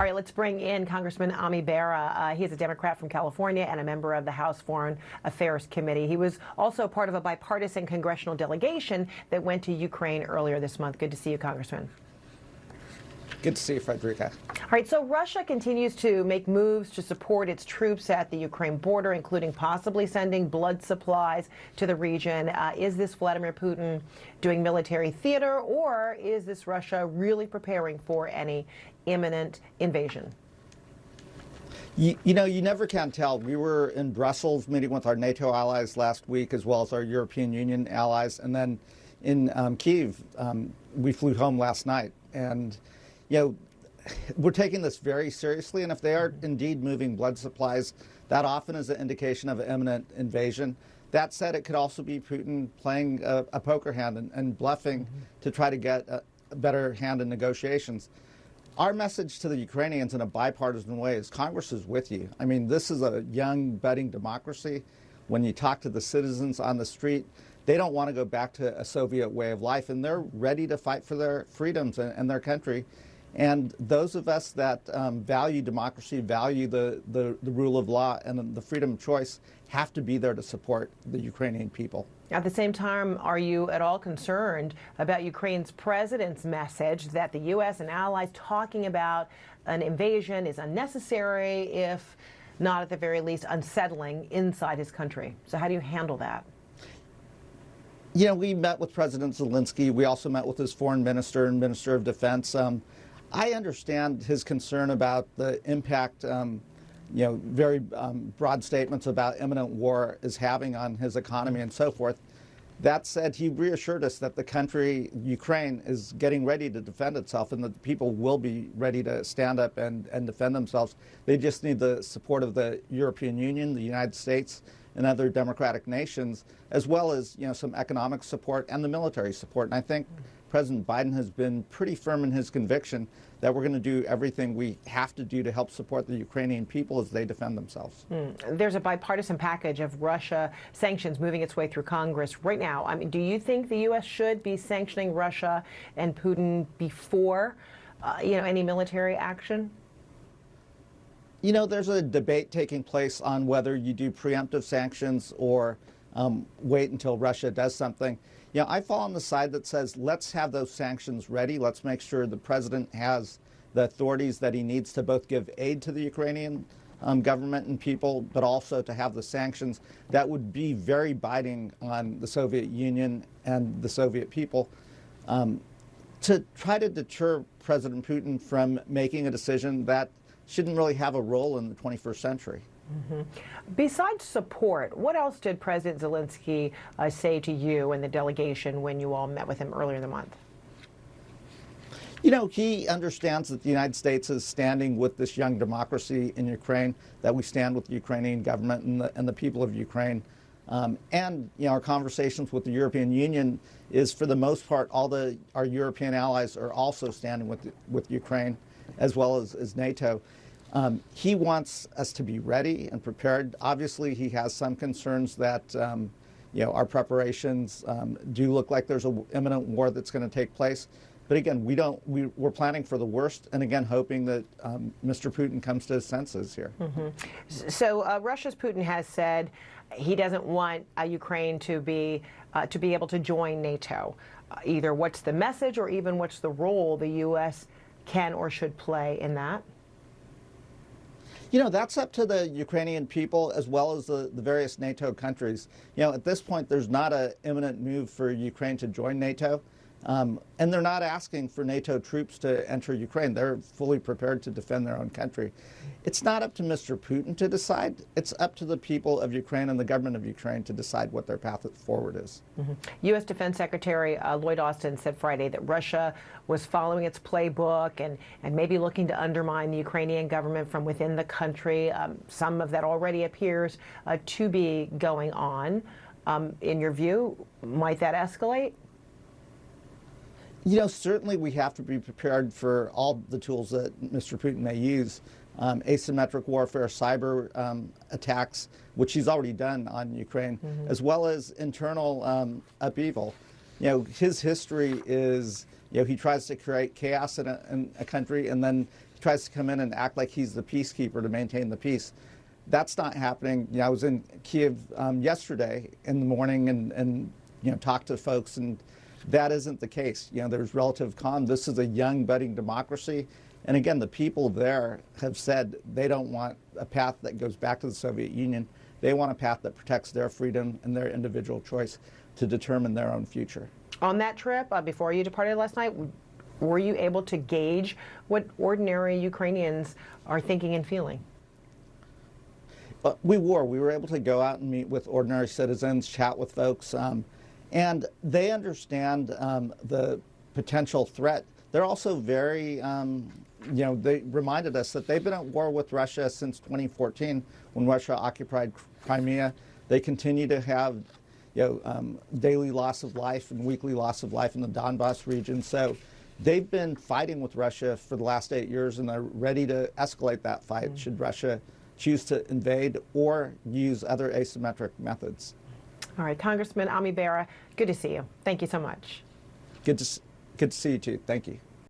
All right, let's bring in Congressman Bera. He is a Democrat from California and a member of the House Foreign Affairs Committee. He was also part of a bipartisan congressional delegation that went to Ukraine earlier this month. Good to see you, Congressman. Good to see you, Frederica. All right, so Russia continues to make moves to support its troops at the Ukraine border, including possibly sending blood supplies to the region. Is this Vladimir Putin doing military theater, or is this Russia really preparing for any imminent invasion? You know, you never can tell. We were in Brussels meeting with our NATO allies last week, as well as our European Union allies. And then in Kyiv, we flew home last night. And, you know, we're taking this very seriously. And if they are indeed moving blood supplies, that often is an indication of an imminent invasion. That said, it could also be Putin playing a poker hand and bluffing to try to get a better hand in negotiations. Our message to the Ukrainians in a bipartisan way is Congress is with you. I mean, this is a young, budding democracy. When you talk to the citizens on the street, they don't want to go back to a Soviet way of life, and they're ready to fight for their freedoms and their country. And those of us that value democracy, value the rule of law and the freedom of choice have to be there to support the Ukrainian people. At the same time, are you at all concerned about Ukraine's president's message that the U.S. and allies talking about an invasion is unnecessary, if not at the very least unsettling inside his country? So how do you handle that? You know, we met with President Zelensky. We also met with his foreign minister and minister of defense. I understand his concern about the impact, you know, very broad statements about imminent war is having on his economy and so forth. That said, he reassured us that the country, Ukraine, is getting ready to defend itself and that the people will be ready to stand up and defend themselves. They just need the support of the European Union, the United States, and other democratic nations, as well as, you know, some economic support and the military support. And I think President Biden has been pretty firm in his conviction that we're going to do everything we have to do to help support the Ukrainian people as they defend themselves. There's a bipartisan package of Russia sanctions moving its way through Congress right now. I mean, do you think the U.S. should be sanctioning Russia and Putin before, you know, any military action? You know, there's a debate taking place on whether you do preemptive sanctions or wait until Russia does something. You know, I fall on the side that says let's have those sanctions ready. Let's make sure the president has the authorities that he needs to both give aid to the Ukrainian government and people, but also to have the sanctions that would be very biting on the Soviet Union and the Soviet people to try to deter President Putin from making a decision that shouldn't really have a role in the 21st century. Besides support, what else did President Zelensky say to you and the delegation when you all met with him earlier in the month? You know, he understands that the United States is standing with this young democracy in Ukraine, that we stand with the Ukrainian government and the people of Ukraine. And, you know, our conversations with the European Union is, for the most part, our European allies are also standing with Ukraine, as well as NATO. He wants us to be ready and prepared. Obviously, he has some concerns that, you know, our preparations do look like there's an imminent war that's going to take place. But again, we're planning for the worst, and again, hoping that Mr. Putin comes to his senses here. So Russia's Putin has said he doesn't want Ukraine to be able to join NATO. Either what's the message, or even what's the role the U.S. can or should play in that? You know, that's up to the Ukrainian people as well as the various NATO countries. You know, at this point, there's not an imminent move for Ukraine to join NATO. And they're not asking for NATO troops to enter Ukraine. They're fully prepared to defend their own country. It's not up to Mr. Putin to decide. It's up to the people of Ukraine and the government of Ukraine to decide what their path forward is. U.S. Defense Secretary Lloyd Austin said Friday that Russia was following its playbook and maybe looking to undermine the Ukrainian government from within the country. Some of that already appears to be going on. In your view, might that escalate? You know, certainly we have to be prepared for all the tools that Mr. Putin may use. Asymmetric warfare, cyber attacks, which he's already done on Ukraine, as well as internal upheaval. You know, his history is, you know, he tries to create chaos in a country and then tries to come in and act like he's the peacekeeper to maintain the peace. That's not happening. You know, I was in Kiev yesterday in the morning and you know, talked to folks, and that isn't the case. You know, there's relative calm. This is a young, budding democracy. And again, the people there have said they don't want a path that goes back to the Soviet Union. They want a path that protects their freedom and their individual choice to determine their own future. On that trip, before you departed last night, were you able to gauge what ordinary Ukrainians are thinking and feeling? We were able to go out and meet with ordinary citizens, chat with folks, and they understand the potential threat. They're also very, you know, they reminded us that they've been at war with Russia since 2014 when Russia occupied Crimea. They continue to have, you know, daily loss of life and weekly loss of life in the Donbass region. So they've been fighting with Russia for the last 8 years, and they're ready to escalate that fight should Russia choose to invade or use other asymmetric methods. All right, Congressman Bera, good to see you. Thank you so much. Good to see you too. Thank you.